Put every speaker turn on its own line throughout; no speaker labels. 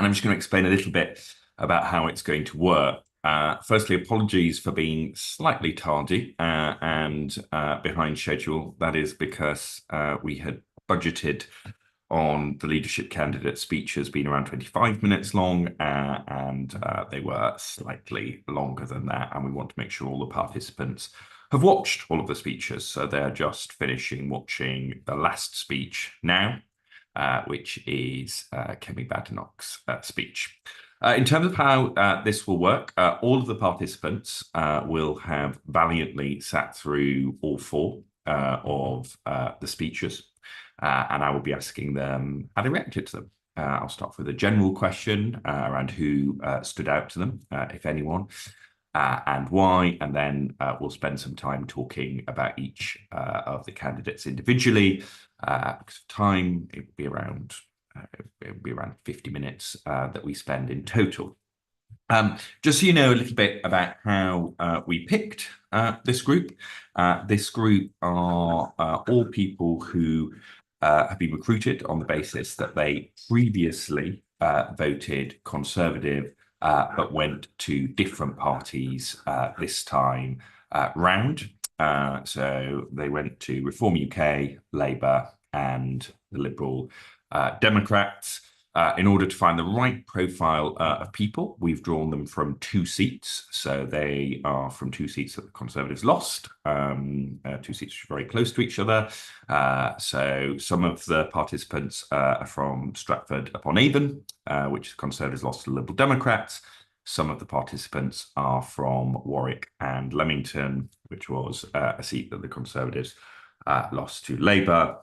And I'm just going to explain a little bit about how it's going to work. Firstly, apologies for being slightly tardy and behind schedule. That is because we had budgeted on the leadership candidate speeches being around 25 minutes long, and they were slightly longer than that. And we want to make sure all the participants have watched all of the speeches. So they're just finishing watching the last speech now, which is Kemi Badenoch's speech. In terms of how this will work, all of the participants will have valiantly sat through all four of the speeches, and I will be asking them how they reacted to them. I'll start with a general question around who stood out to them, if anyone, and why, and then we'll spend some time talking about each of the candidates individually. Because of time, it will be around 50 minutes that we spend in total. Just so you know a little bit about how we picked this group. This group are all people who have been recruited on the basis that they previously voted Conservative, but went to different parties this time round. So they went to Reform UK, Labour, and the Liberal Democrats. In order to find the right profile of people, we've drawn them from 2 seats. So they are from 2 seats that the Conservatives lost, 2 seats which are very close to each other. So some of the participants are from Stratford-upon-Avon, which the Conservatives lost to the Liberal Democrats. Some of the participants are from Warwick and Leamington, which was a seat that the Conservatives lost to Labour.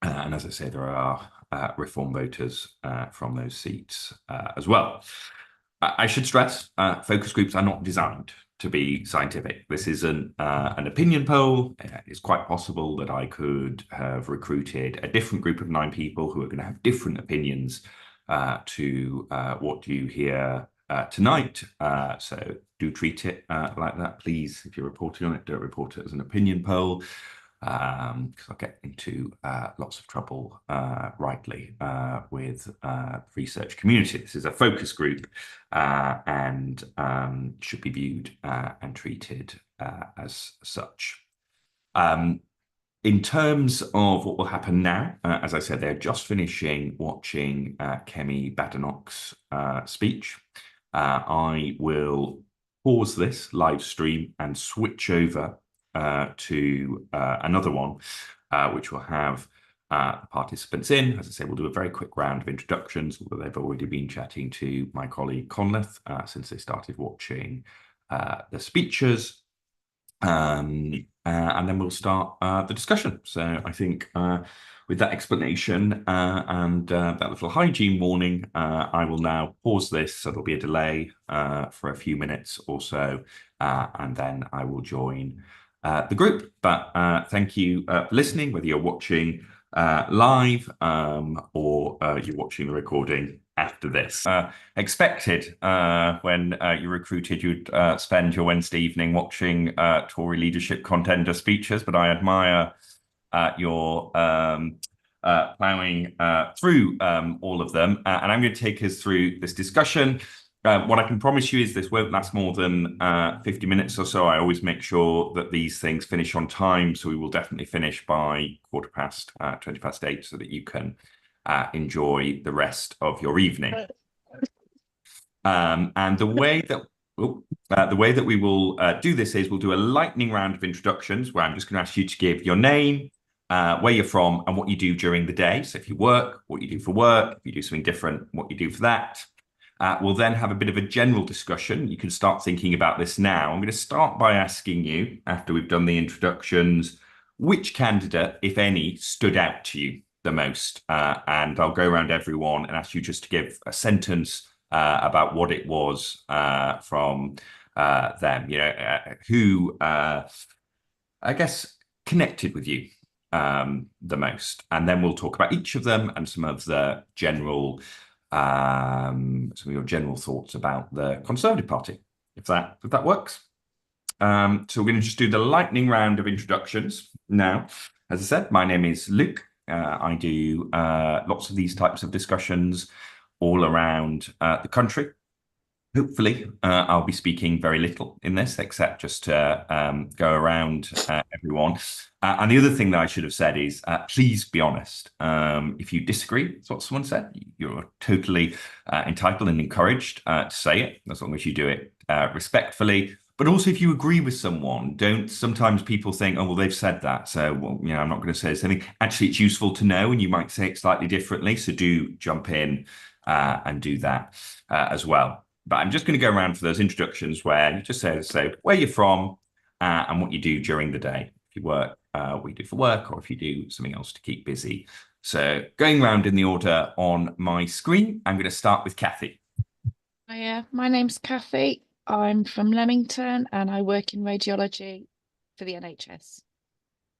And as I say, there are Reform voters from those seats as well. I should stress, focus groups are not designed to be scientific. This isn't an opinion poll. It's quite possible that I could have recruited a different group of 9 people who are going to have different opinions to what you hear tonight. So do treat it like that, please. If you're reporting on it, don't report it as an opinion poll, because I'll get into lots of trouble rightly with the research community. This is a focus group and should be viewed and treated as such. In terms of what will happen now, as I said, they're just finishing watching Kemi Badenoch's speech. I will pause this live stream and switch over to another one, which will have participants in. As I say, we'll do a very quick round of introductions, although they've already been chatting to my colleague Conleth since they started watching the speeches. And then we'll start the discussion. So I think with that explanation and that little hygiene warning, I will now pause this. So there'll be a delay for a few minutes or so, and then I will join the group. But thank you for listening, whether you're watching live or you're watching the recording after this. Expected when you recruited, you'd spend your Wednesday evening watching Tory leadership contender speeches, but I admire your ploughing through all of them. And I'm going to take us through this discussion. What I can promise you is this won't last more than 50 minutes or so. I always make sure that these things finish on time, so we will definitely finish by 8:15, so that you can enjoy the rest of your evening. And the way that we will do this is we'll do a lightning round of introductions, where I'm just going to ask you to give your name, where you're from, and what you do during the day. So if you work, what you do for work. If you do something different, what you do for that. We'll then have a bit of a general discussion. You can start thinking about this now. I'm going to start by asking you, after we've done the introductions, which candidate, if any, stood out to you the most? And I'll go around everyone and ask you just to give a sentence about what it was from them. You know, who, I guess, connected with you the most. And then we'll talk about each of them and some of the general some of your general thoughts about the Conservative Party, if that works. So we're going to just do the lightning round of introductions now. As I said, my name is Luke. I do lots of these types of discussions all around the country. Hopefully, I'll be speaking very little in this, except just to go around everyone. And the other thing that I should have said is, please be honest. If you disagree with what someone said, you're totally entitled and encouraged to say it, as long as you do it respectfully. But also, if you agree with someone, don't. Sometimes people think, oh, well, they've said that, so well, I'm not going to say something. Actually, it's useful to know, and you might say it slightly differently. So do jump in and do that as well. But I'm just going to go around for those introductions where you just say where you're from and what you do during the day. If you work, what you do for work, or if you do something else to keep busy. So going around in the order on my screen, I'm going to start with Kathy.
Hiya, my name's Kathy. I'm from Leamington and I work in radiology for the NHS.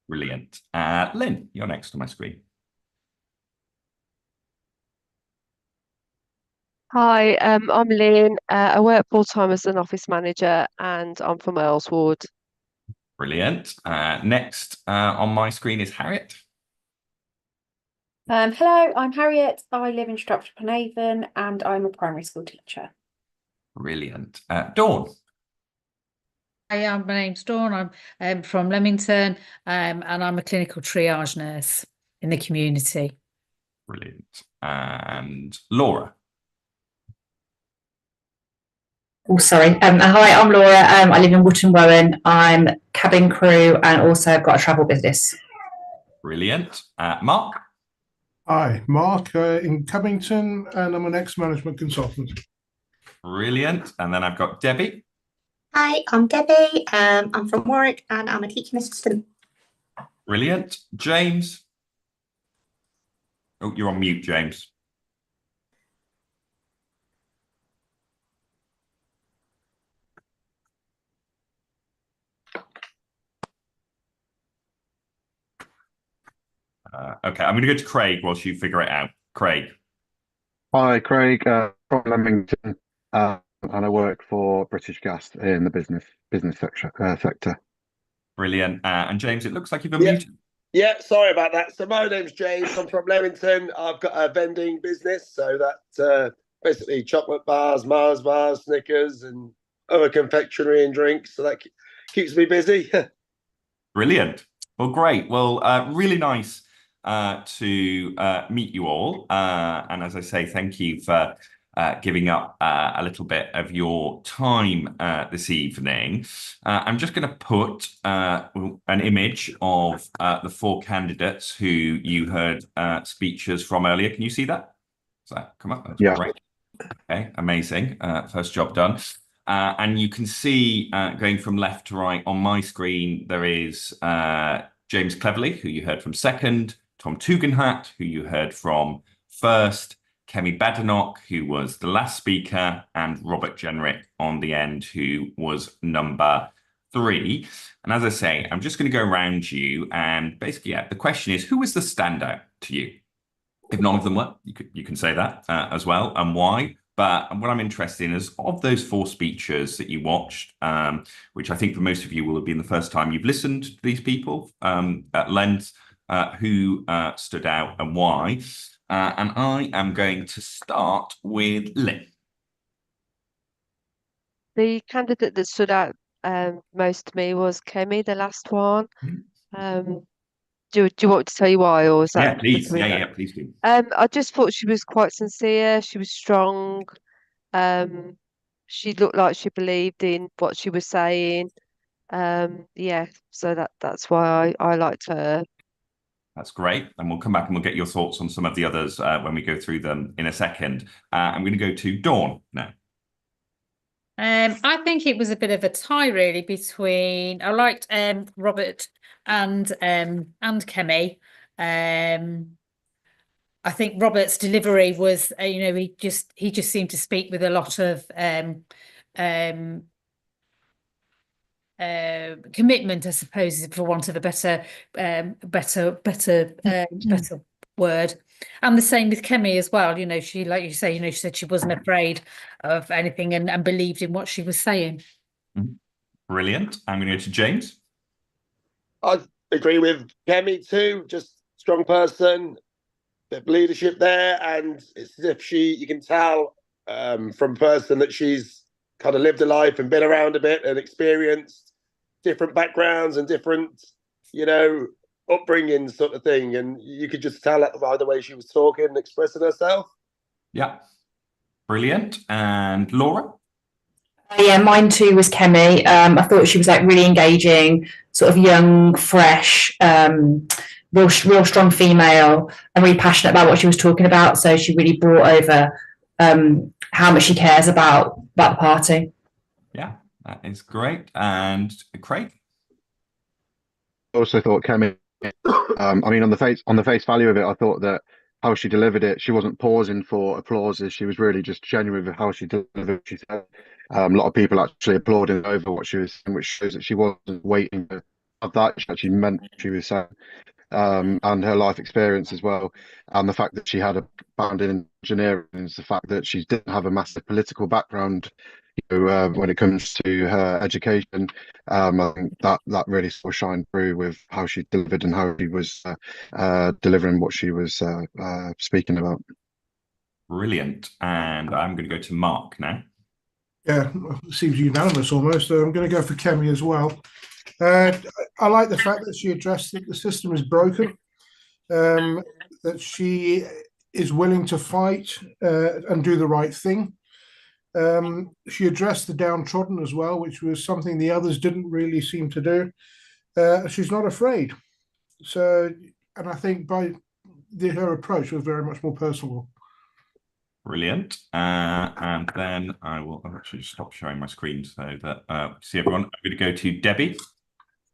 Brilliant. Lynn, you're next on my screen.
Hi, I'm Lynn. I work full-time as an office manager and I'm from Earlswood.
Brilliant. Next on my screen is Harriet.
Hello, I'm Harriet. I live in Stratford-upon-Avon and I'm a primary school teacher.
Brilliant. Dawn.
Hi, my name's Dawn. I'm from Leamington and I'm a clinical triage nurse in the community.
Brilliant. And Laura.
Oh, sorry. Hi, I'm Laura. I live in Wootton Rowan. I'm cabin crew and also I've got a travel business.
Brilliant. Mark.
Hi, Mark in Covington, and I'm an ex-management consultant.
Brilliant. And then I've got Debbie.
Hi, I'm Debbie. I'm from Warwick and I'm a teaching assistant.
Brilliant. James. Oh, you're on mute, James. Okay, I'm going to go to Craig whilst you figure it out. Craig.
Hi, Craig from Leamington, and I work for British Gas in the business sector.
Brilliant. And James, it looks like you've unmuted.
Yeah, sorry about that. So my name's James. I'm from Leamington. I've got a vending business, so that basically chocolate bars, Mars bars, Snickers, and other confectionery and drinks. So that keeps me busy.
Brilliant. Well, great. Well, really nice to meet you all. And as I say, thank you for giving up a little bit of your time this evening. I'm just going to put an image of the four candidates who you heard speeches from earlier. Can you see that? Does that come up? That's great. Okay, amazing. First job done. And you can see going from left to right on my screen, there is James Cleverly, who you heard from second, Tom Tugendhat, who you heard from first, Kemi Badenoch, who was the last speaker, and Robert Jenrick on the end, who was number 3. And as I say, I'm just going to go around you and basically, the question is, who was the standout to you? If none of them were, you can say that as well, and why. But what I'm interested in is, of those 4 speeches that you watched, which I think for most of you will have been the first time you've listened to these people at length, who stood out and why. And I am going to start with Lynn.
The candidate that stood out most to me was Kemi, the last one. Do you want to tell you why, or is that?
Yeah, please. Yeah, please do.
I just thought she was quite sincere. She was strong. She looked like she believed in what she was saying. Yeah, so that's why I liked her.
That's great. And we'll come back and we'll get your thoughts on some of the others when we go through them in a second. I'm going to go to Dawn now.
I think it was a bit of a tie, really, between I liked Robert and Kemi. I think Robert's delivery was, he just seemed to speak with a lot of commitment, I suppose, for want of a better word. And the same with Kemi as well. She, like you say, she said she wasn't afraid of anything and believed in what she was saying.
Brilliant. I'm going to go to James.
I agree with Kemi too. Just strong person, bit of leadership there, and it's as if you can tell from a person that she's kind of lived a life and been around a bit and experienced different backgrounds and different, upbringing sort of thing. And you could just tell that by the way she was talking and expressing herself.
Yeah. Brilliant. And Laura?
Yeah, mine too was Kemi. I thought she was like really engaging, sort of young, fresh, real strong female, and really passionate about what she was talking about. So she really brought over how much she cares about the party.
Yeah, that is great. And Craig?
I also thought Kemi, I mean, on the face value of it, I thought that how she delivered it, she wasn't pausing for applauses. She was really just genuine with how she delivered. She said a lot of people actually applauding over what she was saying, which shows that she wasn't waiting to have that. She actually meant what she was saying. And her life experience as well, and the fact that she had a background in engineering, and the fact that she didn't have a massive political background, when it comes to her education. I think that really sort of shined through with how she delivered and how she was delivering what she was speaking about.
Brilliant. And I'm going to go to Mark now.
Yeah, seems unanimous almost. I'm going to go for Kemi as well. I like the fact that she addressed that the system is broken, that she is willing to fight and do the right thing. She addressed the downtrodden as well, which was something the others didn't really seem to do. She's not afraid. So, and I think her approach was very much more personal.
Brilliant. And then I will actually stop sharing my screen so that see everyone. I'm going to go to Debbie.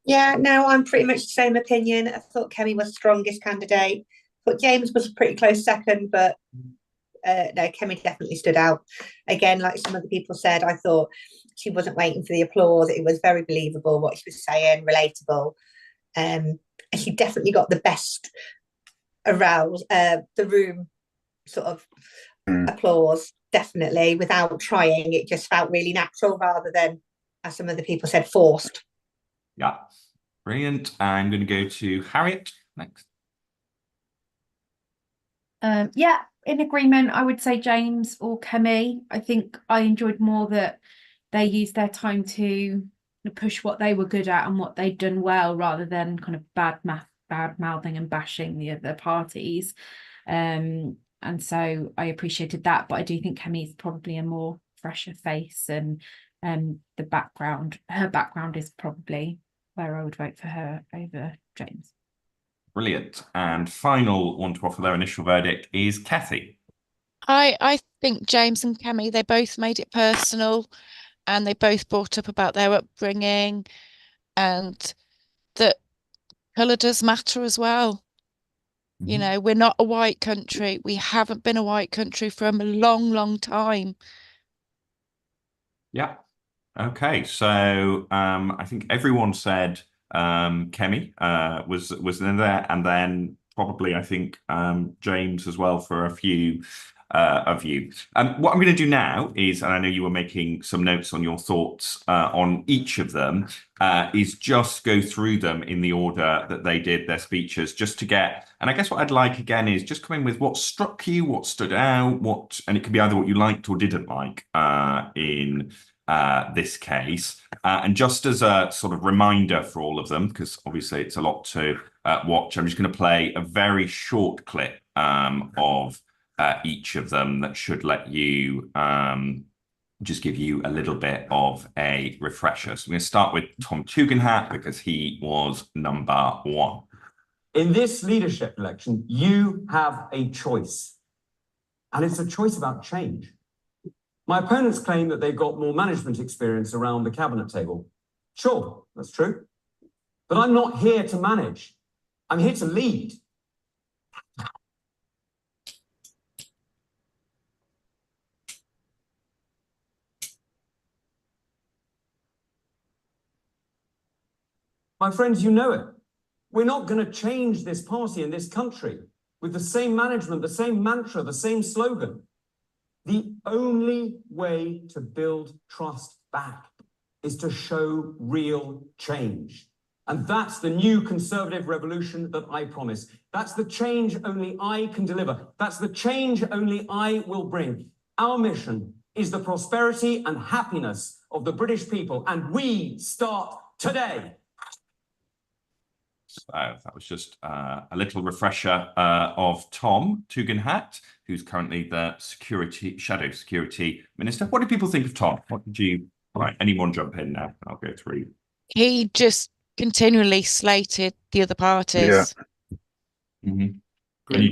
Yeah, no, I'm pretty much the same opinion. I thought Kemi was the strongest candidate. I thought James was a pretty close second, but no, Kemi definitely stood out. Again, like some of the people said, I thought she wasn't waiting for the applause. It was very believable what she was saying, relatable. And she definitely got the best aroused, the room sort of applause, definitely, without trying. It just felt really natural rather than, as some of the people said, forced.
Yeah, brilliant. I'm going to go to Harriet next.
Yeah, in agreement. I would say James or Kemi. I think I enjoyed more that they used their time to push what they were good at and what they'd done well, rather than kind of bad mouthing and bashing the other parties. And so I appreciated that, but I do think Kemi is probably a more fresher face, and her background is probably where I would vote for her over James.
Brilliant. And final one to offer their initial verdict is Kathy.
I think James and Kemi, they both made it personal, and they both brought up about their upbringing and that colour does matter as well.
Mm-hmm.
We're not a white country. We haven't been a white country for a long, long time.
Yeah. Okay. So I think everyone said Kemi was in there, and then probably I think James as well for a few of you. What I'm going to do now is, and I know you were making some notes on your thoughts on each of them, is just go through them in the order that they did their speeches, just to get, and I guess what I'd like again is just come in with what struck you, what stood out, and it could be either what you liked or didn't like in this case. And just as a sort of reminder for all of them, because obviously it's a lot to watch, I'm just going to play a very short clip of each of them that should let you just give you a little bit of a refresher. So we're going to start with Tom Tugendhat because he was number one.
In this leadership election, you have a choice, and it's a choice about change. My opponents claim that they've got more management experience around the cabinet table. Sure, that's true. But I'm not here to manage. I'm here to lead. My friends, you know it. We're not going to change this party and this country with the same management, the same mantra, the same slogan. The only way to build trust back is to show real change. And that's the new Conservative revolution that I promise. That's the change only I can deliver. That's the change only I will bring. Our mission is the prosperity and happiness of the British people, and we start today.
So that was just a little refresher of Tom Tugendhat, who's currently the shadow security minister. What do people think of Tom? What did you? Right, anyone jump in now? I'll go through.
He just continually slated the other parties.
Yeah.
Mm-hmm.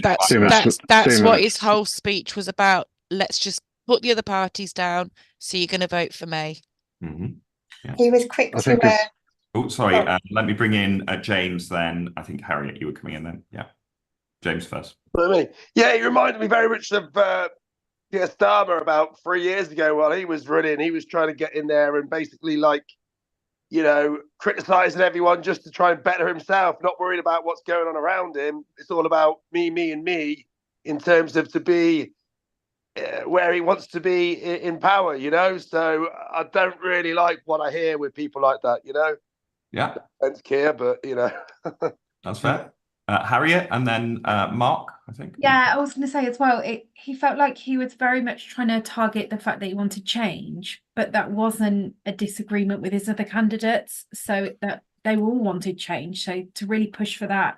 That's what his whole speech was about. Let's just put the other parties down. So you're going to vote for me.
Mm-hmm. Yeah.
He was quick to.
Oh, sorry. Let me bring in James then. I think Harriet, you were coming in then. Yeah. James first.
Yeah, he reminded me very much of Keir Starmer about 3 years ago while he was running. He was trying to get in there and basically, like, you know, criticising everyone just to try and better himself, not worried about what's going on around him. It's all about me, me, and me in terms of to be where he wants to be in power, you know? So I don't really like what I hear with people like that, you know?
Yeah.
Thanks, Keir, but, you know.
That's fair. Harriet and then Mark, I think.
Yeah, I was going to say as well, he felt like he was very much trying to target the fact that he wanted change, but that wasn't a disagreement with his other candidates. So that they all wanted change. So to really push for that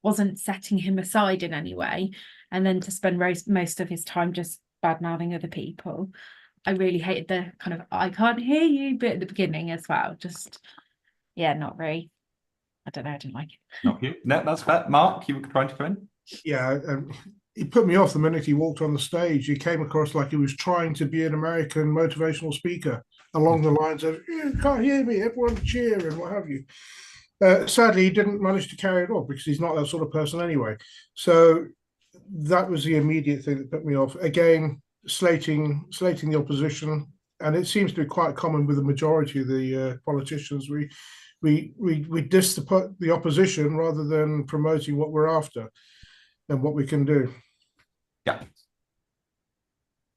wasn't setting him aside in any way. And then to spend most of his time just bad-mouthing other people. I really hated the kind of, I can't hear you bit at the beginning as well. Just, yeah, not very. I don't know. I didn't like it.
Not you. No, that's fair. Mark, you were trying to come in?
Yeah, he put me off the minute he walked on the stage. He came across like he was trying to be an American motivational speaker along the lines of, you can't hear me, everyone cheer and what have you. Sadly, he didn't manage to carry it off because he's not that sort of person anyway. So that was the immediate thing that put me off. Again, slating the opposition, and it seems to be quite common with the majority of the politicians. We diss the opposition rather than promoting what we're after and what we can do.
Yeah.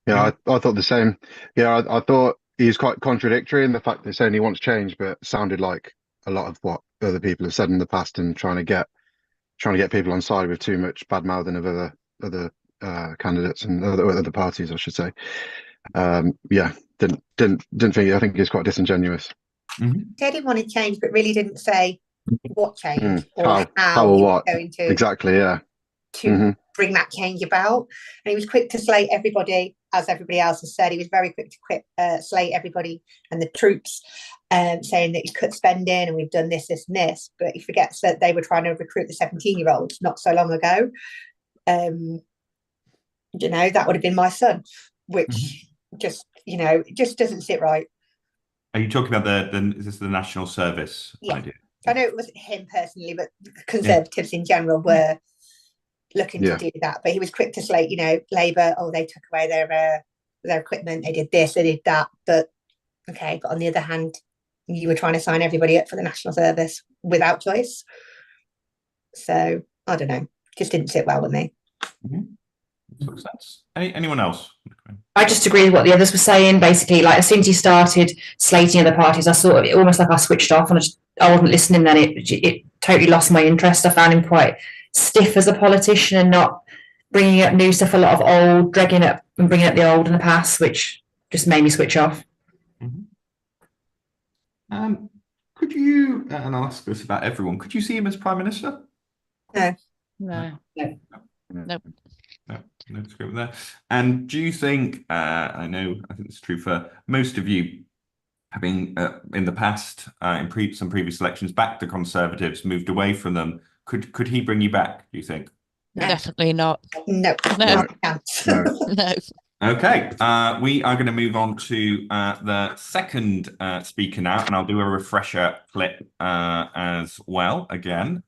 Yeah, I thought the same. Yeah, I thought he's quite contradictory in the fact that saying he wants change, but sounded like a lot of what other people have said in the past and trying to get people on side with too much bad mouthing of other candidates and other parties, I should say. Yeah, didn't think. I think he's quite disingenuous.
Mm-hmm.
Said he wanted change, but really didn't say what change or
how
or
what
going to
exactly. Yeah,
to bring that change about. And he was quick to slate everybody, as everybody else has said. He was very quick to slate everybody and the troops, saying that he's cut spending and we've done this, this, and this. But he forgets that they were trying to recruit the 17-year-olds not so long ago. You know, that would have been my son, which just doesn't sit right.
Are you talking about is this the national service idea?
I know it wasn't him personally, but Conservatives in general were looking to do that. But he was quick to slate, you know, Labour, they took away their equipment, they did this, they did that. But okay, but on the other hand, you were trying to sign everybody up for the national service without choice. So I don't know, just didn't sit well with me.
Makes sense. Anyone else?
I just agree with what the others were saying. Basically, like as soon as he started slating other parties, I sort of it almost like I switched off and I wasn't listening. Then it totally lost my interest. I found him quite stiff as a politician and not bringing up new stuff. A lot of old, dragging up and bringing up the old and the past, which just made me switch off.
Could you? And I'll ask this about everyone. Could you see him as Prime Minister?
No.
No script there. And do you think, I think it's true for most of you, having in the past, in some previous elections, backed the Conservatives, moved away from them, could he bring you back, do you think?
Definitely not.
No.
Okay, we are going to move on to the second speaker now, and I'll do a refresher clip as well again.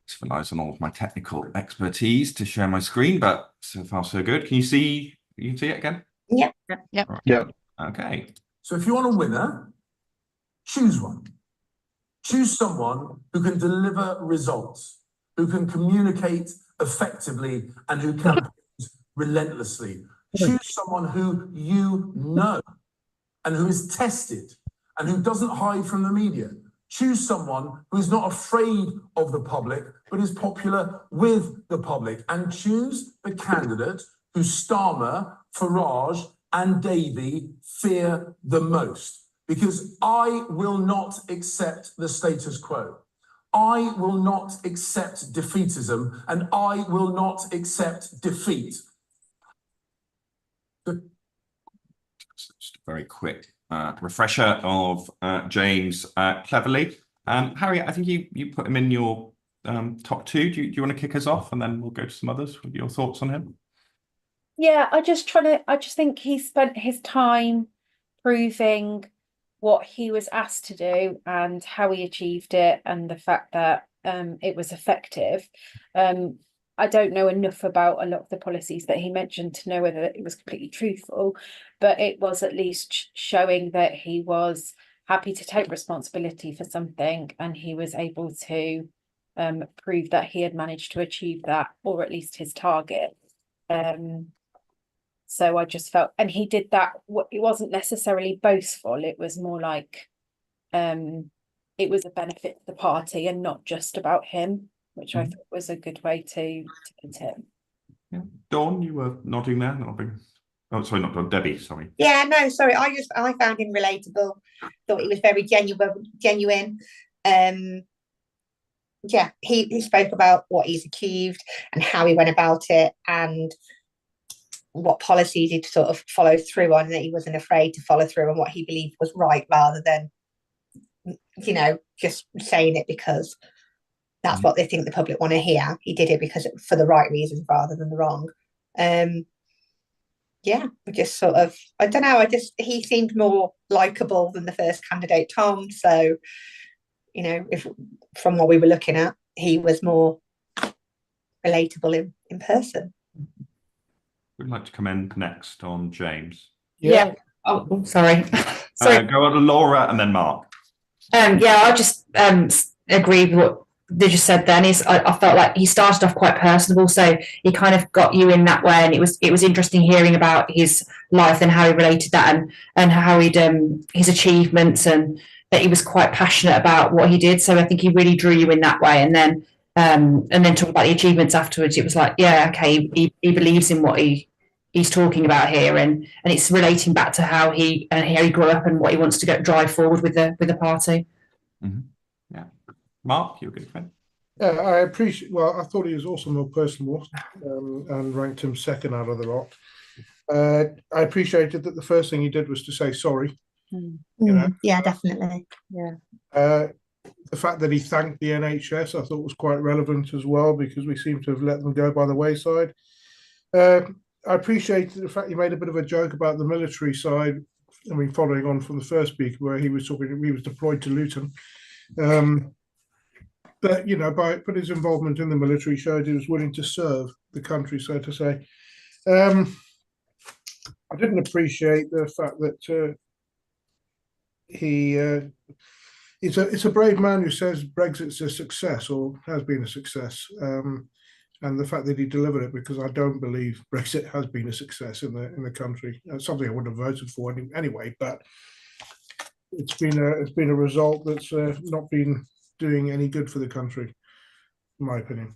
This relies on all of my technical expertise to share my screen, but so far so good. Can you see? You can see it again?
Yep.
Right.
Yeah.
Okay.
So if you want a winner, choose one. Choose someone who can deliver results, who can communicate effectively, and who campaigns relentlessly. Choose someone who you know and who is tested and who doesn't hide from the media. Choose someone who is not afraid of the public, but is popular with the public, and choose the candidate who Starmer, Farage, and Davey fear the most. Because I will not accept the status quo. I will not accept defeatism, and I will not accept defeat.
Just a very quick refresher of James Cleverly. Harriet, I think you put him in your top two. Do you want to kick us off, and then we'll go to some others with your thoughts on him?
Yeah, I just think he spent his time proving what he was asked to do and how he achieved it, and the fact that it was effective. I don't know enough about a lot of the policies that he mentioned to know whether it was completely truthful, but it was at least showing that he was happy to take responsibility for something, and he was able to prove that he had managed to achieve that, or at least his target. So I just felt, and he did that, it wasn't necessarily boastful, it was more like it was a benefit to the party and not just about him, which I thought was a good way to put it.
Yeah. Dawn, you were nodding there. Oh, sorry, not Dawn, Debbie, sorry.
Yeah, no, sorry. I found him relatable. Thought he was very genuine. Yeah, he spoke about what he's achieved and how he went about it, and what policies he'd sort of followed through on, that he wasn't afraid to follow through on what he believed was right, rather than, just saying it because that's what they think the public want to hear. He did it because for the right reasons rather than the wrong. Yeah, we just sort of, I don't know, he seemed more likable than the first candidate, Tom. So, if from what we were looking at, he was more relatable in person.
We'd like to come in next on James.
Yeah. Oh, sorry.
Go on to Laura and then Mark.
Yeah, I just agree with what they just said then. I felt like he started off quite personable, so he kind of got you in that way, and it was interesting hearing about his life and how he related that, and how he'd his achievements, and that he was quite passionate about what he did. So I think he really drew you in that way, and then talk about the achievements afterwards. It was like, yeah, okay, he believes in what he's talking about here, and it's relating back to how he grew up and what he wants to drive forward with the party.
Yeah, Mark, you're a good friend.
Yeah, I appreciate. Well, I thought he was also more personable, and ranked him second out of the lot. I appreciated that the first thing he did was to say sorry.
Yeah, definitely.
Yeah. The fact that he thanked the NHS, I thought was quite relevant as well, because we seem to have let them go by the wayside. I appreciated the fact he made a bit of a joke about the military side. I mean, following on from the first speaker, where he was deployed to Luton. But but his involvement in the military showed he was willing to serve the country, so to say. I didn't appreciate the fact that it's a brave man who says Brexit's a success, or has been a success, and the fact that he delivered it, because I don't believe Brexit has been a success in the country. It's something I wouldn't have voted for anyway, but it's been a result that's not been doing any good for the country, in my opinion.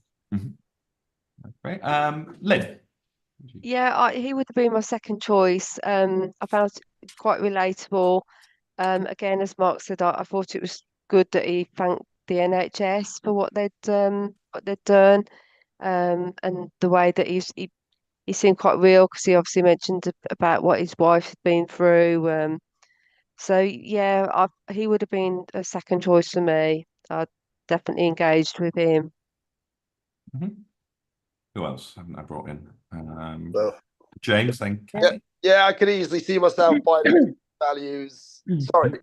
Great. Liv.
Yeah, he would have been my second choice. I found it quite relatable. Again, as Mark said, I thought it was good that he thanked the NHS for what they'd done, and the way that he seemed quite real, because he obviously mentioned about what his wife had been through. So yeah, he would have been a second choice for me. I definitely engaged with him.
Who else haven't I brought in? James, thank you.
Yeah, I could easily see myself fighting values. Sorry.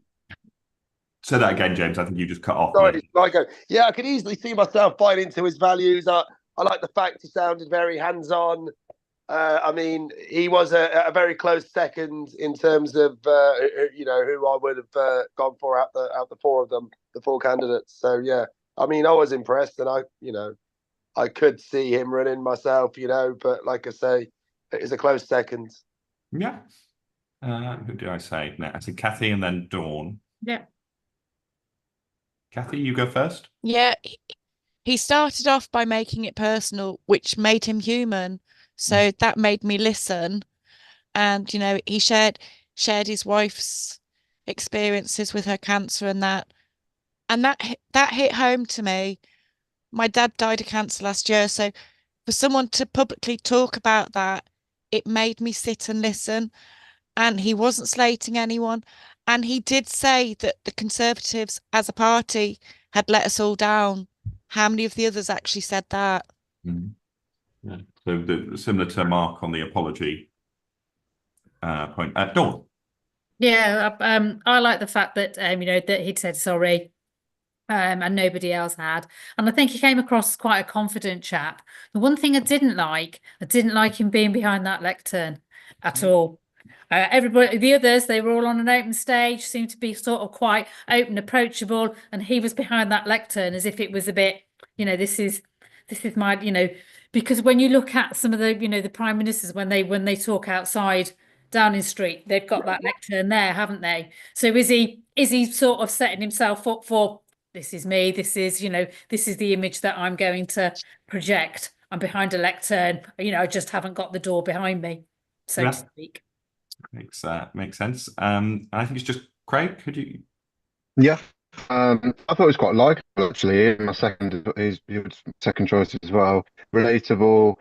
Say that again, James. I think you just cut off.
Sorry, Michael. Yeah, I could easily see myself buying into his values. I like the fact he sounded very hands-on. I mean, he was a very close second in terms of who I would have gone for out the four of them, the four candidates. So yeah, I mean, I was impressed, and I could see him running myself, but like I say, it is a close second.
Yeah. Who did I say? No, I said Kathy and then Dawn.
Yeah.
Kathy, you go first.
Yeah, he started off by making it personal, which made him human. So that made me listen. And, you know, he shared his wife's experiences with her cancer and that. And that hit home to me. My dad died of cancer last year. So for someone to publicly talk about that, it made me sit and listen. And he wasn't slating anyone. And he did say that the Conservatives as a party had let us all down. How many of the others actually said that?
Yeah. So similar to Mark on the apology point. Dawn.
Yeah, I like the fact that you know, that he'd said sorry, and nobody else had, and I think he came across as quite a confident chap. The one thing I didn't like him being behind that lectern at all. Everybody, the others, they were all on an open stage, seemed to be sort of quite open, approachable, and he was behind that lectern as if it was a bit, you know, this is my, you know, because when you look at some of the, you know, the prime ministers when they talk outside Downing Street, they've got that lectern there, haven't they? So is he sort of setting himself up for, this is me, this is, you know, this is the image that I'm going to project. I'm behind a lectern, you know, I just haven't got the door behind me, so to speak.
Makes sense. I think it's just Craig. Could you?
Yeah. I thought it was quite likable actually. My second, he was second choice as well. Relatable,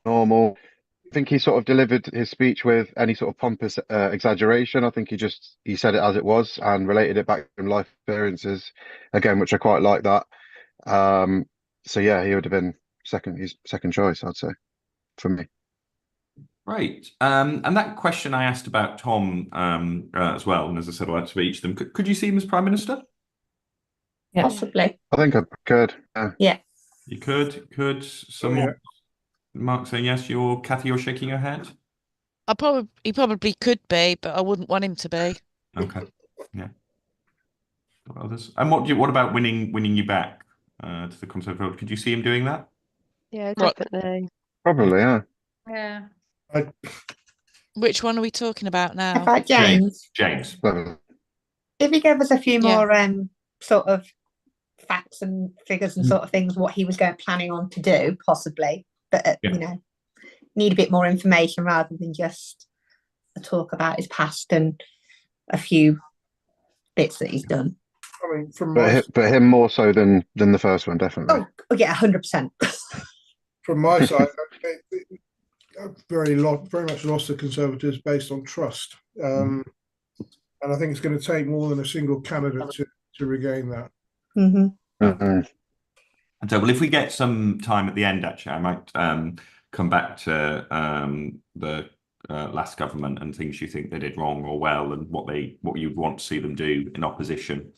normal. I think he sort of delivered his speech with any sort of pompous exaggeration. I think he said it as it was and related it back to life experiences again, which I quite like that. So yeah, he would have been his second choice, I'd say, for me.
Right. And that question I asked about Tom as well, and as I said, I'll answer each of them. Could you see him as Prime Minister?
Possibly.
I think I could.
Yeah.
You could. Someone, Mark saying yes. Kathy, you're shaking your head.
He probably could be, but I wouldn't want him to be.
Okay. Yeah. Others. And what about winning you back to the Conservative? Could you see him doing that?
Yeah, definitely.
Probably, yeah.
Yeah.
Which one are we talking about now?
About James.
James.
If he gave us a few more sort of facts and figures and sort of things, what he was planning on to do, possibly, but you know, need a bit more information rather than just a talk about his past and a few bits that he's done.
I mean,
but him more so than the first one, definitely.
Oh yeah, 100%.
From my side, I've very much lost the Conservatives based on trust, and I think it's going to take more than a single candidate to regain that.
And so, well, if we get some time at the end, actually, I might come back to the last government and things you think they did wrong or well, and what you'd want to see them do in opposition.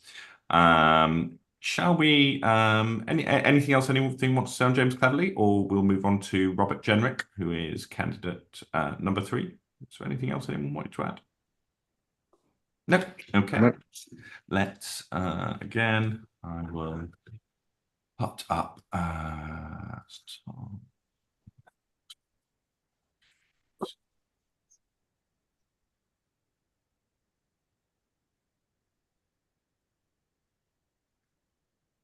Shall we? Anything else anyone wants to say on James Cleverly, or we'll move on to Robert Jenrick, who is candidate number 3. Is there anything else anyone wanted to add? No. Okay. No. Let's again. I will put up.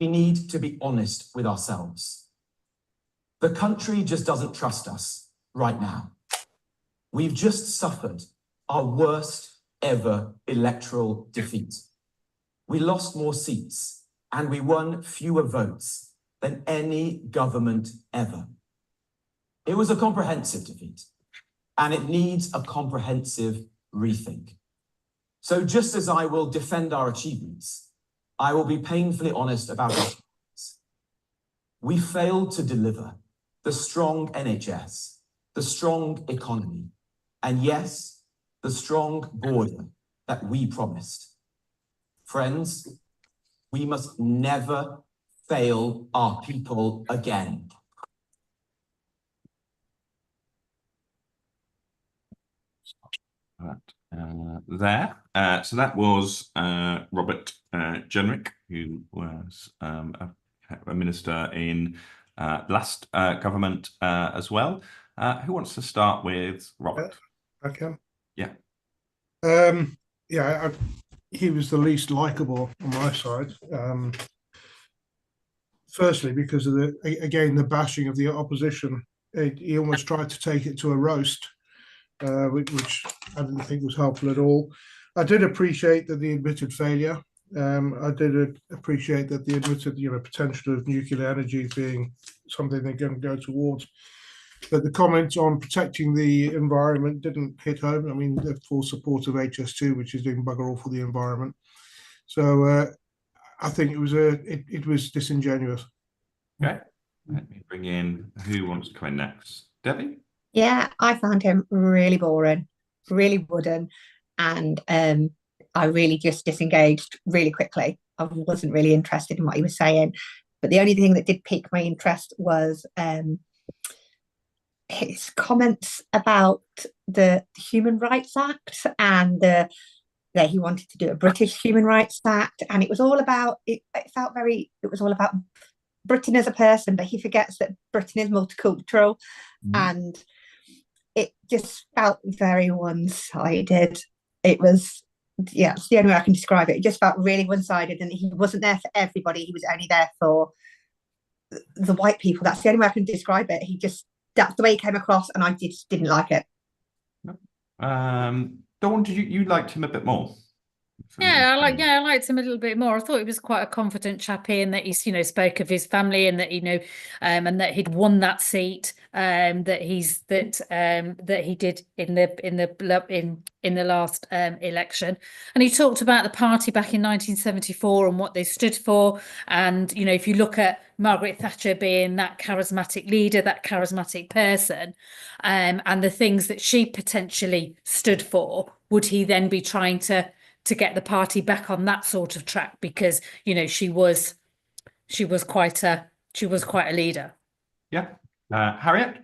We need to be honest with ourselves. The country just doesn't trust us right now. We've just suffered our worst ever electoral defeat. We lost more seats and we won fewer votes than any government ever. It was a comprehensive defeat and it needs a comprehensive rethink. So just as I will defend our achievements, I will be painfully honest about our achievements. We failed to deliver the strong NHS, the strong economy, and yes, the strong border that we promised. Friends, we must never fail our people again.
So that was Robert Jenrick, who was a minister in last government as well. Who wants to start with Robert?
I can.
Yeah.
He was the least likable on my side. Firstly, because of the bashing of the opposition. He almost tried to take it to a roast, which I didn't think was helpful at all. I did appreciate that he admitted failure. I did appreciate that they admitted, potential of nuclear energy being something they're going to go towards. But the comments on protecting the environment didn't hit home. I mean, the full support of HS2, which is doing bugger all for the environment. So I think it was disingenuous.
Okay, let me bring in who wants to come in next. Debbie?
Yeah, I found him really boring, really wooden, and I really just disengaged really quickly. I wasn't really interested in what he was saying. But the only thing that did pique my interest was his comments about the Human Rights Act and that he wanted to do a British Human Rights Act. And it was all about, it was all about Britain as a person, but he forgets that Britain is multicultural. And it just felt very one-sided. It was, yeah, it's the only way I can describe it. It just felt really one-sided, and he wasn't there for everybody. He was only there for the white people. That's the only way I can describe it. That's the way he came across, and I just didn't like it.
Dawn, did you liked him a bit more?
Yeah, I liked him a little bit more. I thought he was quite a confident chappie, and that he's, spoke of his family, and that, and that he'd won that seat, that he did in the last election. And he talked about the party back in 1974 and what they stood for. And, if you look at Margaret Thatcher being that charismatic leader, that charismatic person, and the things that she potentially stood for, would he then be trying to get the party back on that sort of track? Because she was quite a leader.
Yeah. Harriet?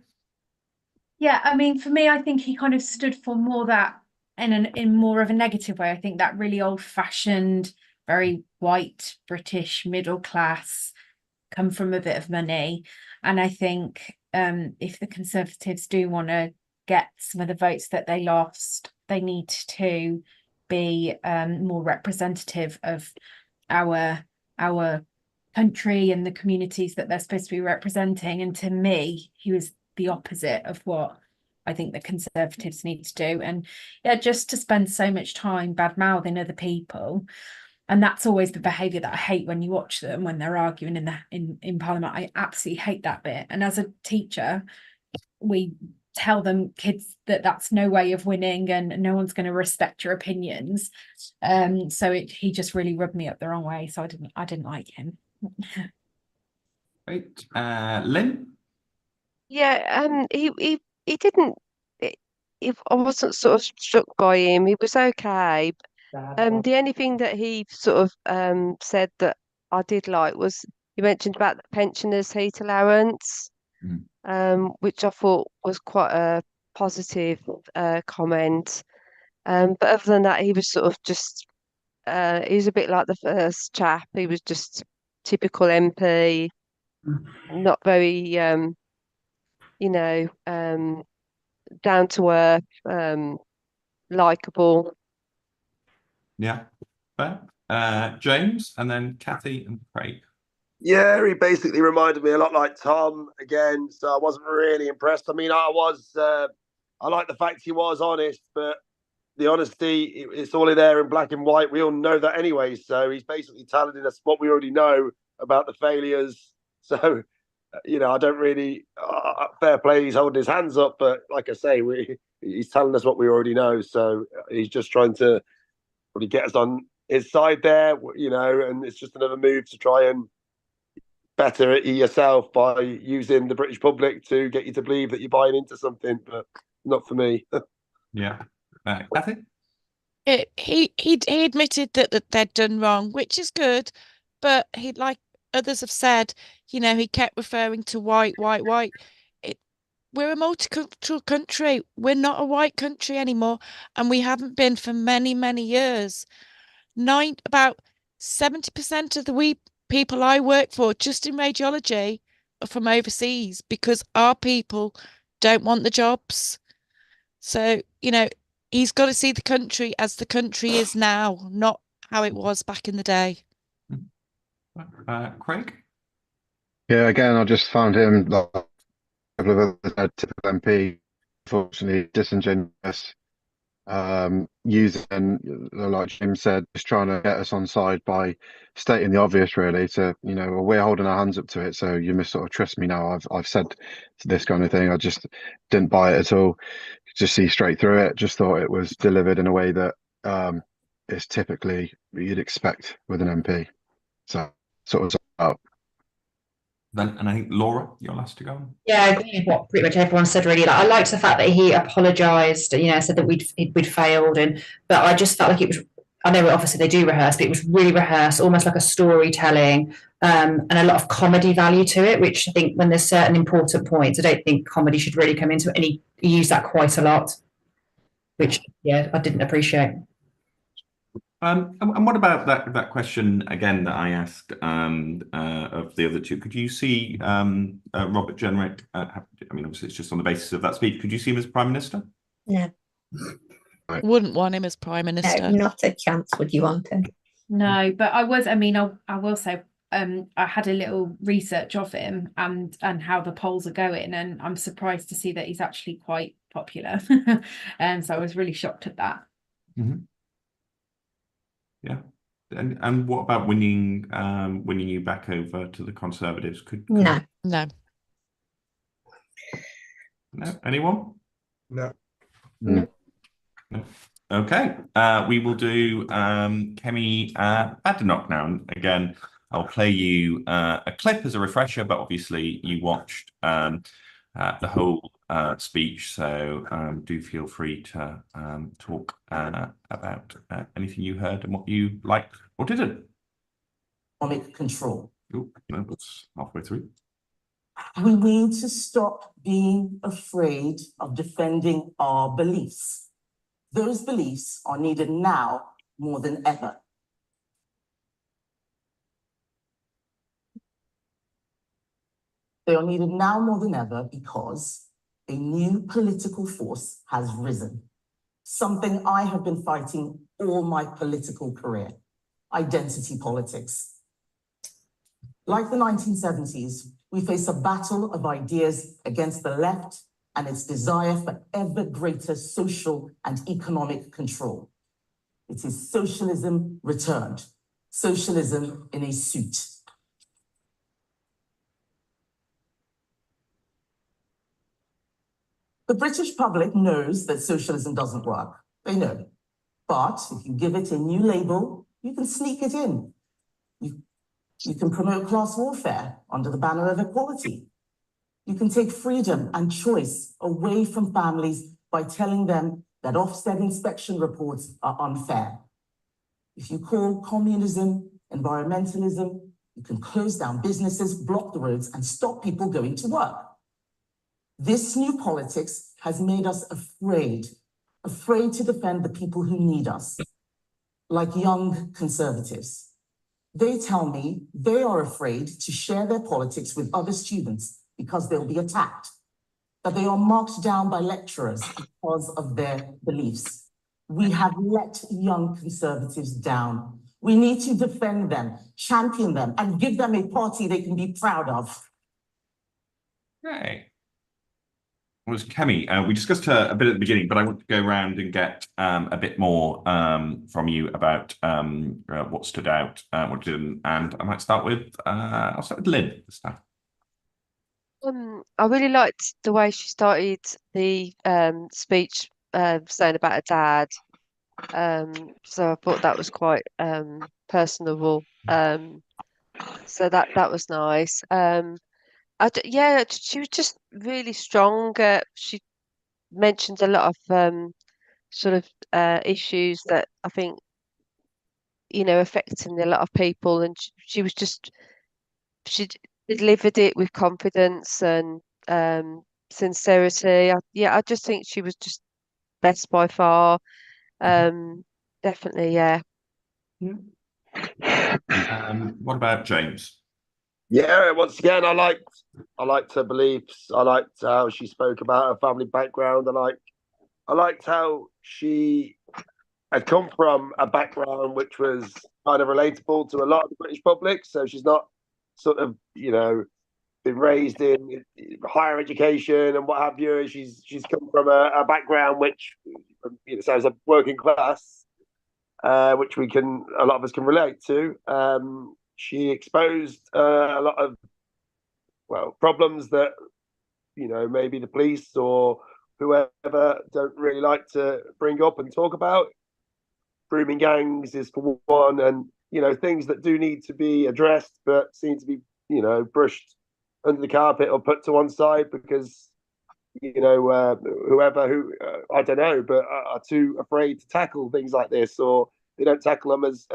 Yeah, I mean, for me, I think he kind of stood for more that in more of a negative way. I think that really old-fashioned, very white British middle class, come from a bit of money. And I think if the Conservatives do want to get some of the votes that they lost, they need to be more representative of our country and the communities that they're supposed to be representing. And to me, he was the opposite of what I think the Conservatives need to do. And yeah, just to spend so much time bad-mouthing other people. And that's always the behaviour that I hate when you watch them, when they're arguing in Parliament. I absolutely hate that bit. And as a teacher, we tell them, kids, that that's no way of winning, and no one's going to respect your opinions. So he just really rubbed me up the wrong way. So I didn't like him.
Great. Lynn?
Yeah, he didn't. I wasn't sort of struck by him. He was okay. The only thing that he sort of said that I did like was you mentioned about the pensioners' heat allowance, which I thought was quite a positive comment. But other than that, he was sort of just he was a bit like the first chap. He was just typical MP, not very down to earth, likable.
Yeah. Fair. James, and then Kathy and Craig.
Yeah, he basically reminded me a lot like Tom again, so I wasn't really impressed. I mean, I like the fact he was honest, but the honesty, it's all in there in black and white. We all know that anyway, so he's basically telling us what we already know about the failures. So, I don't really, fair play, he's holding his hands up, but like I say, he's telling us what we already know, so he's just trying to probably get us on his side there, and it's just another move to try and better it yourself by using the British public to get you to believe that you're buying into something, but not for me.
Yeah. Kathy?
He admitted that they'd done wrong, which is good, but he, like others have said, he kept referring to white. We're a multicultural country. We're not a white country anymore, and we haven't been for many, many years. About 70% of the people I work for, just in radiology, are from overseas because our people don't want the jobs. So, he's got to see the country as the country is now, not how it was back in the day.
Craig?
Yeah, again, I just found him like a couple of other typical MP, unfortunately disingenuous, using, like Jim said, just trying to get us on side by stating the obvious, really. To, well, we're holding our hands up to it, so you must sort of trust me now. I've said this kind of thing. I just didn't buy it at all. Just see straight through it. Just thought it was delivered in a way that is typically you'd expect with an MP. So sort of out.
Then, and I think Laura, you're last to go.
Yeah, I agree with what pretty much everyone said. Really, like I liked the fact that he apologised. Said that we'd failed, but I just felt like it was. I know obviously they do rehearse, but it was really rehearsed, almost like a storytelling, and a lot of comedy value to it. Which I think when there's certain important points, I don't think comedy should really come into it, and he used that quite a lot, which I didn't appreciate.
And what about that question again that I asked of the other two? Could you see Robert Jenrick? I mean, obviously, it's just on the basis of that speech. Could you see him as Prime Minister?
No.
Wouldn't want him as Prime Minister.
No, not a chance would you want him.
No, but I will say I had a little research of him and how the polls are going, and I'm surprised to see that he's actually quite popular. And so I was really shocked at that.
Mm-hmm. Yeah. And what about winning you back over to the Conservatives?
No.
No.
No? Anyone?
No.
No. Okay. We will do Kemi Badenoch now. And again, I'll play you a clip as a refresher, but obviously you watched the whole speech, so do feel free to talk about anything you heard and what you liked or didn't.
Economic control.
Oh, no, that's halfway through.
We need to stop being afraid of defending our beliefs. Those beliefs are needed now more than ever. They are needed now more than ever because a new political force has risen. Something I have been fighting all my political career: identity politics. Like the 1970s, we face a battle of ideas against the left and its desire for ever greater social and economic control. It is socialism returned, socialism in a suit. The British public knows that socialism doesn't work. They know. But if you give it a new label, you can sneak it in. You can promote class warfare under the banner of equality. You can take freedom and choice away from families by telling them that Ofsted inspection reports are unfair. If you call communism environmentalism, you can close down businesses, block the roads, and stop people going to work. This new politics has made us afraid to defend the people who need us, like young conservatives. They tell me they are afraid to share their politics with other students because they'll be attacked, that they are marked down by lecturers because of their beliefs. We have let young conservatives down. We need to defend them, champion them, and give them a party they can be proud of.
Right. It was Kemi. We discussed her a bit at the beginning, but I want to go around and get a bit more from you about what stood out, what didn't, and I might start with I'll start with Lynn this time.
I really liked the way she started the speech saying about her dad. So I thought that was quite personable. So that was nice. Yeah, she was just really strong. She mentioned a lot of sort of issues that I think affecting a lot of people, and she delivered it with confidence and sincerity. I just think she was just best by far. Definitely, yeah.
What about James?
Yeah, once again, I liked her beliefs. I liked how she spoke about her family background. I liked how she had come from a background which was kind of relatable to a lot of the British public. So she's not sort of, been raised in higher education and what have you. And she's come from a background which, you know, sounds a working class, which a lot of us can relate to. She exposed a lot of, well, problems that, you know, maybe the police or whoever don't really like to bring up and talk about. Grooming gangs is for one, and, you know, things that do need to be addressed but seem to be, you know, brushed under the carpet or put to one side because, you know, whoever I don't know, but are too afraid to tackle things like this, or they don't tackle them as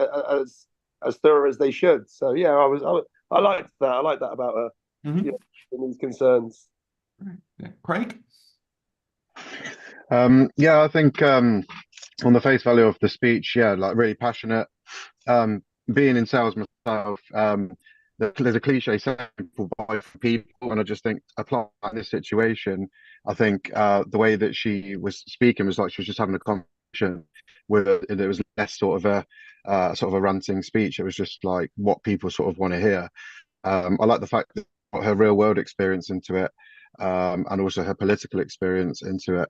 thorough as they should. So yeah, I liked that. I like that about her.
Mm-hmm.
You know, and these concerns.
Yeah. Craig?
Yeah, I think on the face value of the speech, yeah, like really passionate. Being in sales myself, there's a cliche saying people buy from people, and I just think apply in this situation. I think the way that she was speaking was like she was just having a conversation with her, and it was less sort of a ranting speech. It was just like what people sort of want to hear. I like the fact that her real world experience into it, and also her political experience into it,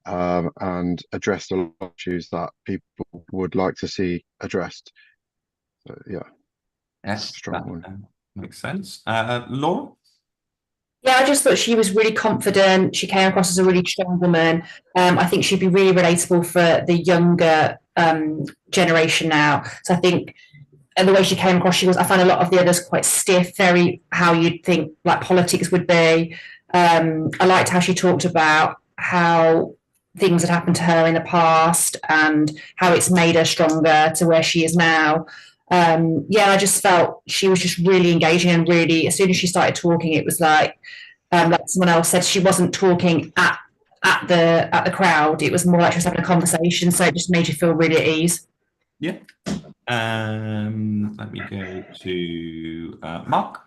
and addressed a lot of issues that people would like to see addressed. So yeah, strong one.
Makes sense. Laura?
Yeah, I just thought she was really confident. She came across as a really strong woman. I think she'd be really relatable for the younger generation now. So I think the way she came across, I found a lot of the others quite stiff, very how you'd think like politics would be. I liked how she talked about how things had happened to her in the past and how it's made her stronger to where she is now. Yeah, I just felt she was just really engaging, and really, as soon as she started talking, it was like someone else said, she wasn't talking at the crowd. It was more like she was having a conversation, so it just made you feel really at ease.
Yeah. Let me go to Mark.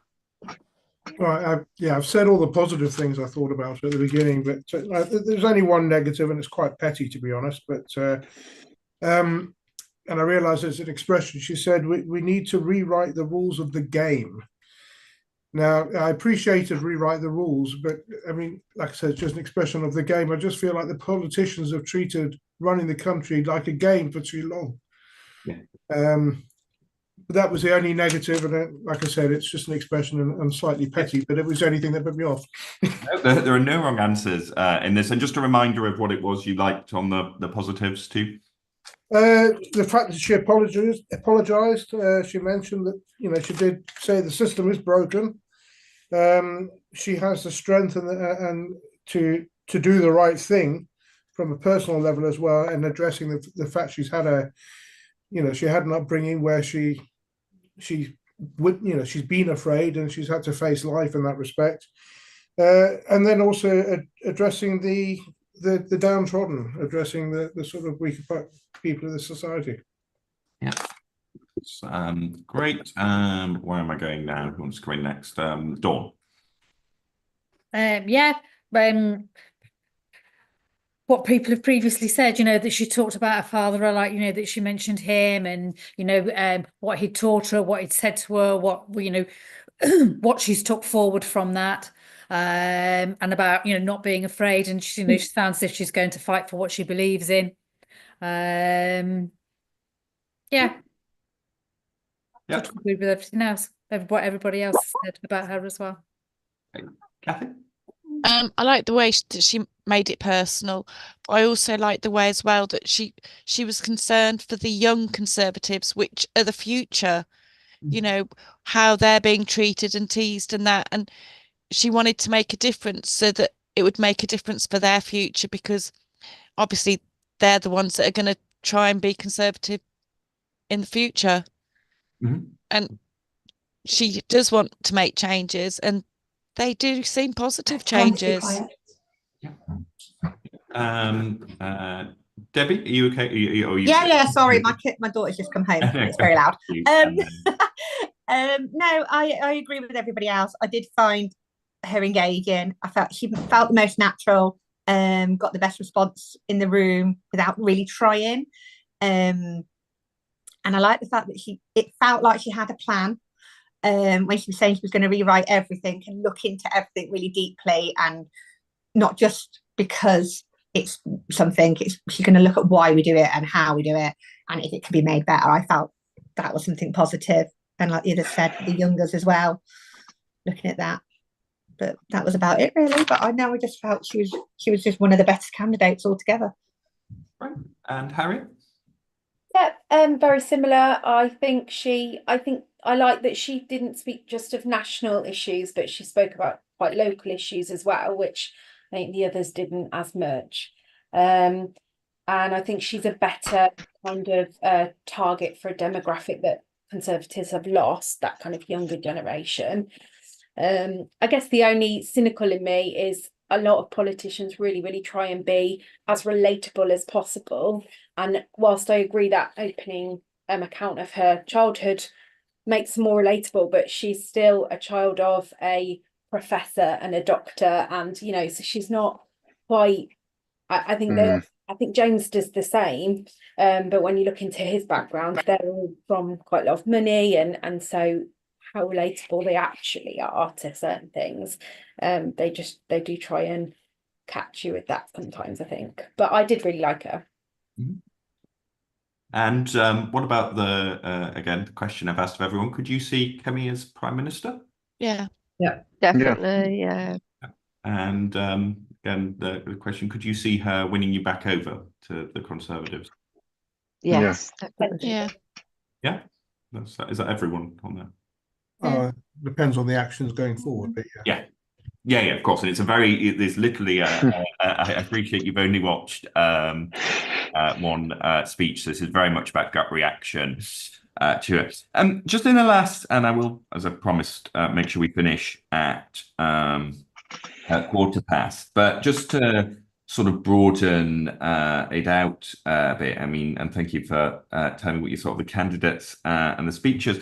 Right, I've said all the positive things I thought about at the beginning, but there's only one negative, and it's quite petty, to be honest. But and I realise it's an expression. She said we need to rewrite the rules of the game. Now, I appreciated rewrite the rules, but I mean, like I said, it's just an expression of the game. I just feel like the politicians have treated running the country like a game for too long.
Yeah.
But that was the only negative, and like I said, it's just an expression and slightly petty, but it was the only thing that put me off.
No, there are no wrong answers in this, and just a reminder of what it was you liked on the positives too.
The fact that she apologized. She mentioned that, you know, she did say the system is broken. She has the strength and to do the right thing from a personal level as well, and addressing the fact she's had she had an upbringing where she would, you know, she's been afraid and she's had to face life in that respect. And then also addressing the downtrodden, addressing the sort of weaker people of the society.
Yeah. Great. Where am I going now? Who wants to go in next? Dawn.
Yeah. What people have previously said, you know, that she talked about her father, or like, you know, that she mentioned him, and, you know, what he'd taught her, what he'd said to her, what, you know, what she's took forward from that, and about, you know, not being afraid, and she, you know, she sounds as if she's going to fight for what she believes in. Yeah.
Yeah.
To agree with everything else, what everybody else said about her as well.
Kathy?
I like the way that she made it personal. I also like the way as well that she was concerned for the young Conservatives, which are the future, you know, how they're being treated and teased and that. And she wanted to make a difference so that it would make a difference for their future, because obviously they're the ones that are going to try and be Conservative in the future.
Mm-hmm.
And she does want to make changes, and they do seem positive changes.
Debbie, are you okay?
Yeah. Sorry, my daughter's just come home. It's very loud. No, I agree with everybody else. I did find her engaging. I felt she felt the most natural. Got the best response in the room without really trying. And I like the fact that it felt like she had a plan. when she was saying she was going to rewrite everything and look into everything really deeply, and not just because it's something, she's going to look at why we do it and how we do it and if it can be made better. I felt that was something positive. And like the others said, the youngers as well, looking at that. But that was about it really. But I just felt she was just one of the best candidates altogether.
Right. And Harry?
Yeah, very similar. I think I like that she didn't speak just of national issues, but she spoke about quite local issues as well, which I think the others didn't as much. And I think she's a better kind of target for a demographic that Conservatives have lost, that kind of younger generation. I guess the only cynical in me is a lot of politicians really try and be as relatable as possible. And whilst I agree that opening account of her childhood makes her more relatable, but she's still a child of a professor and a doctor, and you know, so she's not quite. I think James does the same, but when you look into his background, they're all from quite a lot of money, and so how relatable they actually are to certain things. They do try and catch you with that sometimes, I think. But I did really like her.
And what about again, the question I've asked of everyone, could you see Kemi as Prime Minister?
Yeah.
Yeah, definitely. Yeah.
And again, the question, could you see her winning you back over to the Conservatives?
Yes, definitely.
Yeah.
Yeah. Is that everyone on there?
Depends on the actions going forward, but yeah.
Yeah, of course. And there's literally, I appreciate you've only watched one speech, so this is very much about gut reaction to it. Just in the last, and I will, as I promised, make sure we finish at 1:15, but just to sort of broaden it out a bit, I mean, and thank you for telling me what you thought of the candidates and the speeches.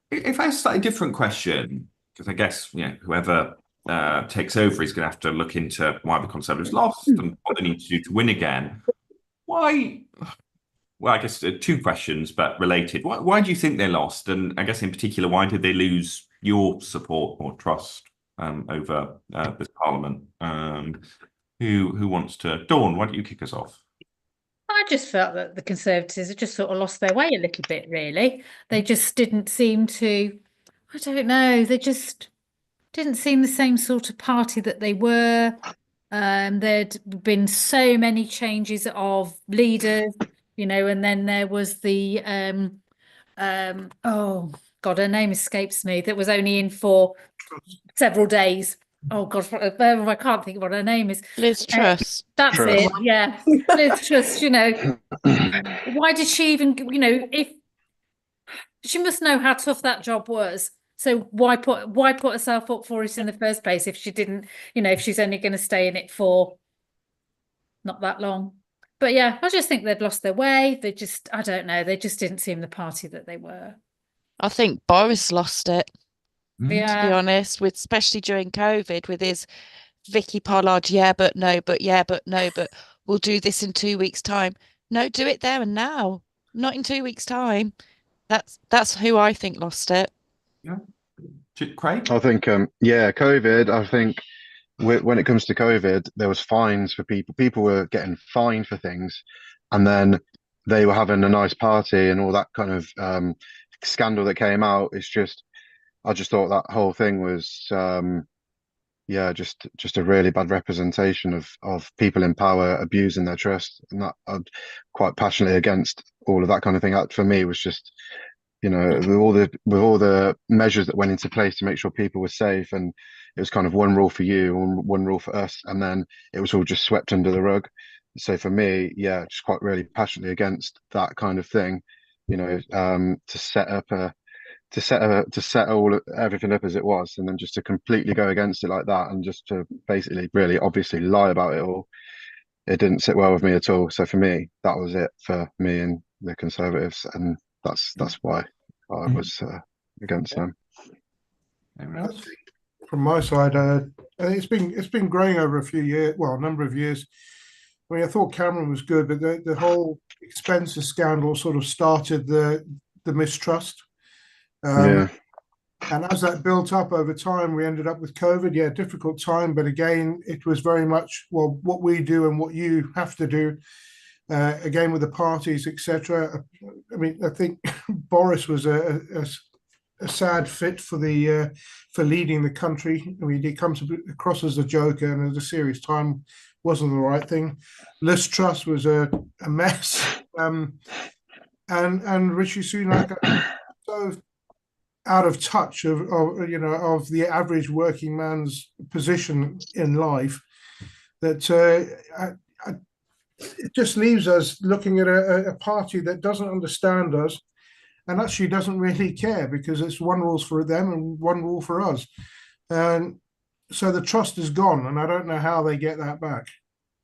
If I ask a slightly different question, because I guess, you know, whoever takes over is going to have to look into why the Conservatives lost and what they need to do to win again. Why? Well, I guess two questions, but related. Why do you think they lost? And I guess in particular, why did they lose your support or trust over this Parliament? Who wants to? Dawn, why don't you kick us off?
I just felt that the Conservatives had just sort of lost their way a little bit, really. They just didn't seem to, I don't know, they just didn't seem the same sort of party that they were. There'd been so many changes of leaders, you know, and then there was the oh God, her name escapes me, that was only in for several days. Oh God, I can't think of what her name is.
Liz Truss.
That's it, yeah. Liz Truss, you know. Why did she even, you know, if she must know how tough that job was. So why put herself up for it in the first place if she didn't, you know, if she's only going to stay in it for not that long. But yeah, I just think they'd lost their way. They just, I don't know, they just didn't seem the party that they were.
I think Boris lost it, to be
Yeah.
honest, with especially during COVID with his Vicky Pollard, yeah, but no, but we'll do this in 2 weeks' time. No, do it there and now, not in 2 weeks' time. That's who I think lost it.
Yeah. Craig?
I think, COVID, I think when it comes to COVID, there was fines for people. People were getting fined for things, and then they were having a nice party and all that kind of scandal that came out. It's just, I just thought that whole thing was, just a really bad representation of people in power abusing their trust, and that I'm quite passionately against all of that kind of thing. That for me was just, you know, with all the measures that went into place to make sure people were safe, and it was kind of one rule for you and one rule for us, and then it was all just swept under the rug. So for me, just quite really passionately against that kind of thing, you know, to set everything up as it was, and then just to completely go against it like that, and just to basically really obviously lie about it all. It didn't sit well with me at all. So for me, that was it for me and the Conservatives, and that's why I was against them.
From my side, I think it's been growing over a number of years. I mean, I thought Cameron was good, but the whole expenses scandal sort of started the mistrust. And as that built up over time, we ended up with COVID. Yeah, difficult time, but again, it was very much, well, what we do and what you have to do. Again, with the parties, etc. I mean, I think Boris was a sad fit for leading the country. I mean, he comes across as a joker, and at a serious time wasn't the right thing. Liz Truss was a mess, and Rishi Sunak so out of touch of the average working man's position in life that it just leaves us looking at a party that doesn't understand us and actually doesn't really care, because it's one rule for them and one rule for us. And so the trust is gone, and I don't know how they get that back.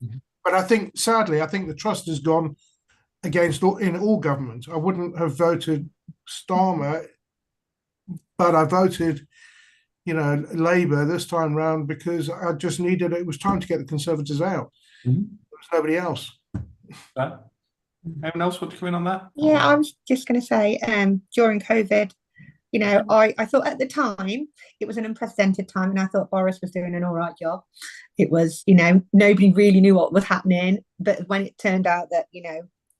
Mm-hmm. But I think, sadly, the trust is gone in all government. I wouldn't have voted Starmer, but I voted, Labour this time round because I just needed it was time to get the Conservatives out. Mm-hmm. There was nobody else.
Anyone else want to come in on that?
Yeah, I was just going to say, during COVID, I thought at the time it was an unprecedented time, and I thought Boris was doing an all right job. It was, nobody really knew what was happening, but when it turned out that,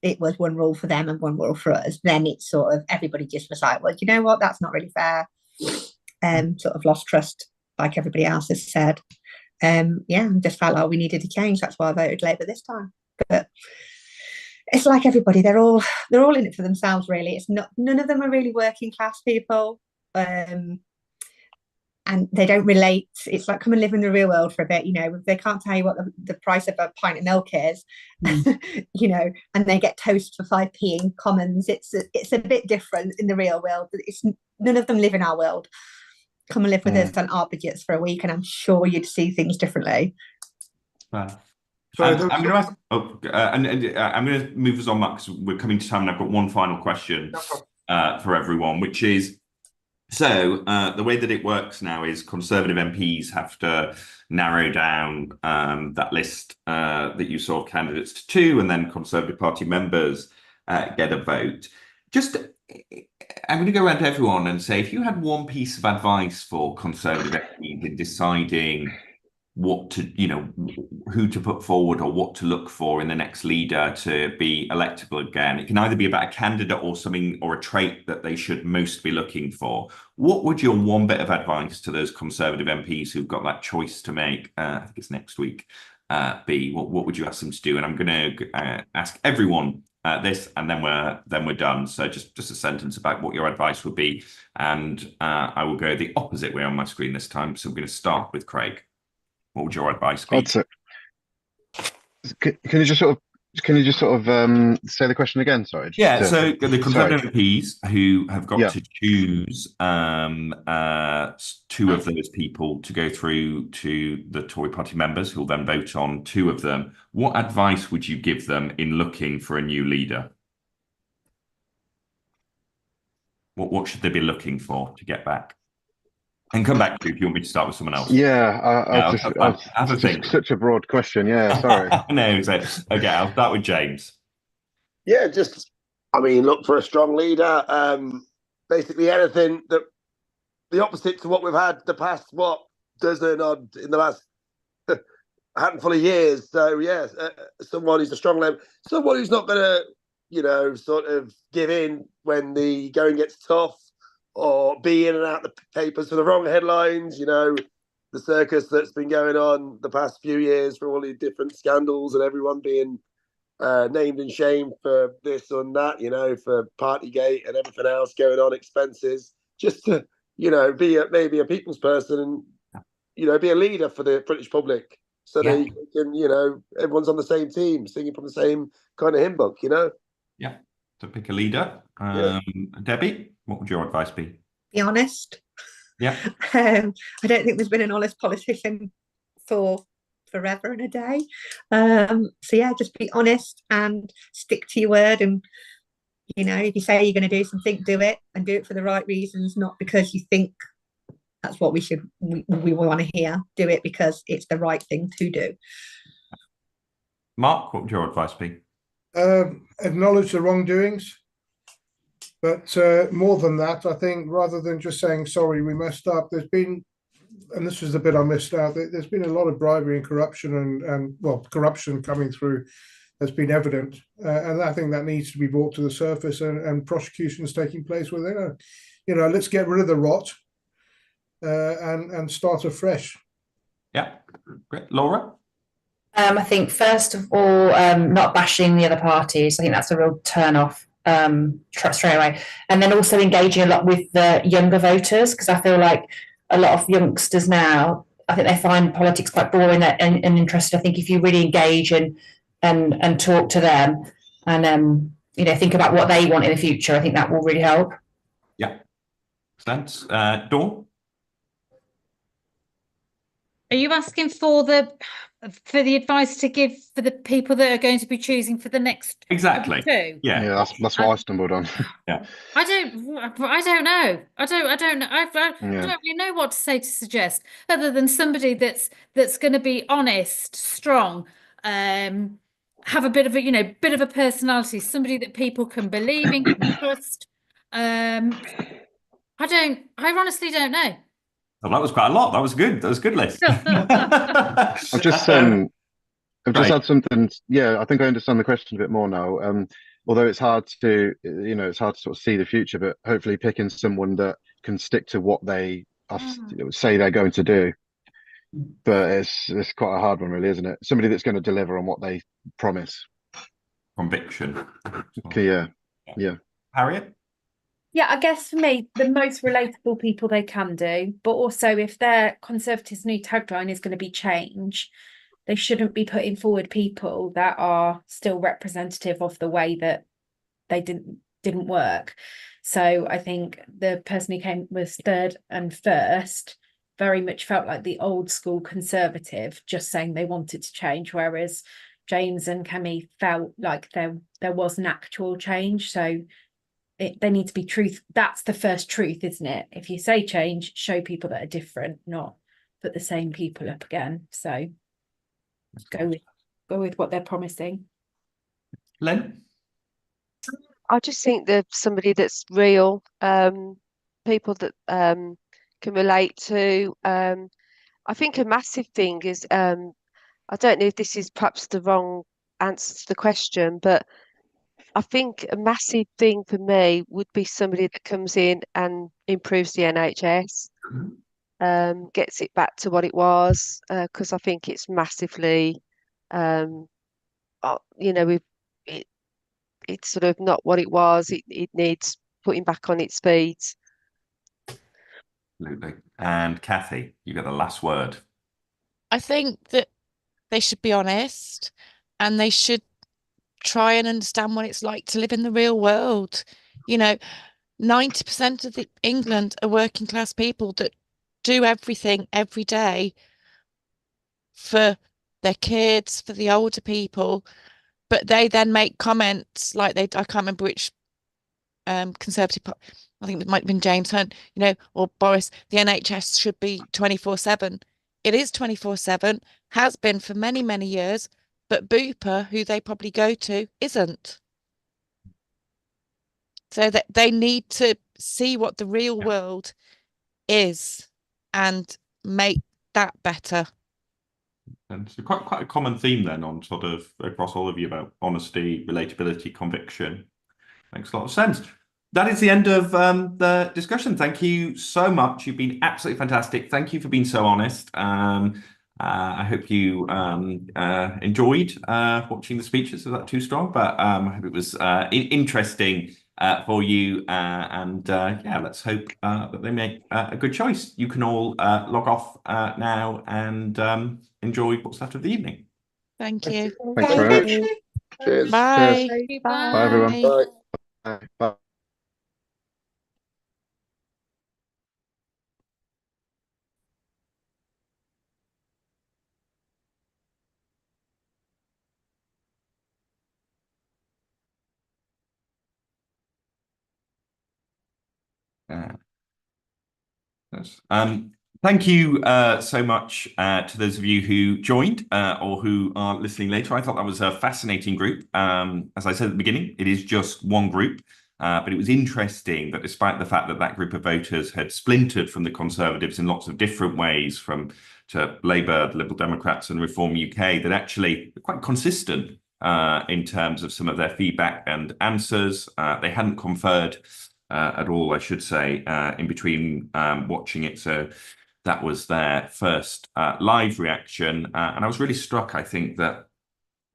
it was one rule for them and one rule for us, then it's sort of everybody just was like, well, you know what, that's not really fair. Sort of lost trust, like everybody else has said. Just felt like we needed a change. That's why I voted Labour this time. But it's like everybody, they're all in it for themselves, really. It's not, none of them are really working class people. And they don't relate. It's like, come and live in the real world for a bit, they can't tell you what the price of a pint of milk is, and they get toast for 5p in Commons. It's a bit different in the real world. None of them live in our world. Come and live with us on our budgets for a week, and I'm sure you'd see things differently.
I'm going to ask, I'm going to move us on, Mark, because we're coming to time, and I've got one final question for everyone, which is, so the way that it works now is Conservative MPs have to narrow down that list that you saw of candidates to 2, and then Conservative Party members get a vote. I'm going to go around to everyone and say, if you had one piece of advice for Conservative MPs in deciding what to, who to put forward or what to look for in the next leader to be electable again, it can either be about a candidate or something or a trait that they should most be looking for. What would your one bit of advice to those Conservative MPs who've got that choice to make, I think it's next week, be? What would you ask them to do? And I'm going to ask everyone this, and then we're done. So just a sentence about what your advice would be, and I will go the opposite way on my screen this time. So we're going to start with Craig. What would your advice be?
Can you just sort of say the question again? Sorry.
So the Conservative MPs who have got to choose 2 of those people to go through to the Tory party members, who will then vote on 2 of them. What advice would you give them in looking for a new leader? What should they be looking for to get back? And come back to you if you want me to start with someone else.
I have a think. Such a broad question. Yeah, sorry.
No, okay, I'll start with James.
Yeah, look for a strong leader. Basically, anything that the opposite to what we've had the past dozen odd in the last handful of years. So someone who's a strong leader, someone who's not going to, sort of give in when the going gets tough, or be in and out the papers for the wrong headlines, the circus that's been going on the past few years for all the different scandals and everyone being named and shamed for this and that, for Partygate and everything else going on, expenses, just to, be maybe a people's person and, be a leader for the British public. So they can, everyone's on the same team, singing from the same kind of hymn book,
Yeah. To pick a leader. Debbie, what would your advice be?
Be honest.
Yeah.
I don't think there's been an honest politician for forever and a day. Just be honest and stick to your word. And, if you say you're going to do something, do it, and do it for the right reasons, not because you think that's what we want to hear. Do it because it's the right thing to do.
Mark, what would your advice be?
Acknowledge the wrongdoings. But more than that, I think rather than just saying, sorry, we messed up, there's been, and this was the bit I missed out, there's been a lot of bribery and corruption and well, corruption coming through has been evident. And I think that needs to be brought to the surface and prosecutions taking place within it. You know, let's get rid of the rot and start afresh.
Yeah, great. Laura?
I think first of all, not bashing the other parties. I think that's a real turn off straight away. And then also engaging a lot with the younger voters, because I feel like a lot of youngsters now, I think they find politics quite boring and interesting. I think if you really engage and talk to them and you know, think about what they want in the future, I think that will really help.
Yeah. Thanks. Dawn?
Are you asking for the advice to give for the people that are going to be choosing for the next
Exactly.
two?
Yeah, that's what I stumbled on.
Yeah.
I don't know. I don't know. I don't really know what to say to suggest, other than somebody that's going to be honest, strong, have a bit of a personality, somebody that people can believe in, can trust. I honestly don't know.
Well, that was quite a lot. That was good. That was a good list.
I've just had something. Yeah, I think I understand the question a bit more now. Although it's hard to, it's hard to sort of see the future, but hopefully picking someone that can stick to what they say they're going to do. But it's quite a hard one, really, isn't it? Somebody that's going to deliver on what they promise.
Conviction.
Yeah.
Harriet?
Yeah, I guess for me, the most relatable people they can do, but also if their Conservatives' new tagline is going to be change, they shouldn't be putting forward people that are still representative of the way that they didn't work. So I think the person who was third and first very much felt like the old school Conservative, just saying they wanted to change, whereas James and Kemi felt like there was an actual change. So they need to be truth. That's the first truth, isn't it? If you say change, show people that are different, not put the same people up again. So go with what they're promising.
Len?
I just think that somebody that's real, people that can relate to. I think a massive thing is, I don't know if this is perhaps the wrong answer to the question, but I think a massive thing for me would be somebody that comes in and improves the NHS, gets it back to what it was, because I think it's massively, it's sort of not what it was. It needs putting back on its feet.
Absolutely. And Kathy, you got the last word.
I think that they should be honest and they should try and understand what it's like to live in the real world. 90% of England are working class people that do everything every day for their kids, for the older people, but they then make comments like I can't remember which Conservative, I think it might have been James Hunt, or Boris, the NHS should be 24/7. It is 24/7, has been for many, many years, but Bupa, who they probably go to, isn't. So that they need to see what the real world is and make that better.
And it's quite a common theme then on sort of across all of you about honesty, relatability, conviction. Makes a lot of sense. That is the end of the discussion. Thank you so much. You've been absolutely fantastic. Thank you for being so honest. I hope you enjoyed watching the speeches. Was that too strong? But I hope it was interesting for you. Let's hope that they make a good choice. You can all log off now and enjoy what's left of the evening.
Thank you.
Thanks very much.
Cheers.
Bye.
Cheers. Bye, everyone.
Bye.
Bye.
Yes. Thank you so much to those of you who joined or who are listening later. I thought that was a fascinating group. As I said at the beginning, it is just one group. But it was interesting that despite the fact that that group of voters had splintered from the Conservatives in lots of different ways, to Labour, the Liberal Democrats and Reform UK, that actually were quite consistent in terms of some of their feedback and answers. They hadn't conferred at all, I should say, in between watching it. So that was their first live reaction. And I was really struck, I think, that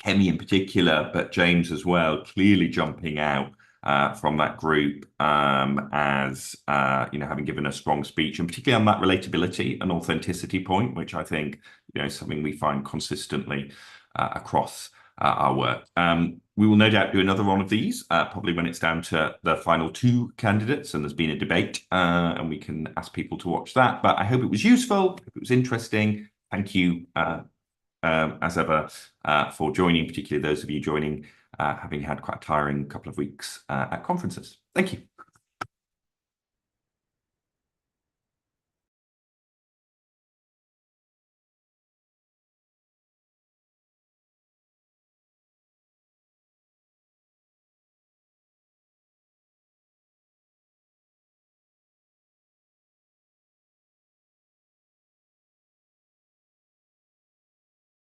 Kemi in particular, but James as well, clearly jumping out from that group as having given a strong speech, and particularly on that relatability and authenticity point, which I think is something we find consistently across our work. We will no doubt do another one of these, probably when it's down to the final 2 candidates and there's been a debate, and we can ask people to watch that. But I hope it was useful, hope it was interesting. Thank you as ever for joining, particularly those of you joining having had quite a tiring couple of weeks at conferences. Thank you.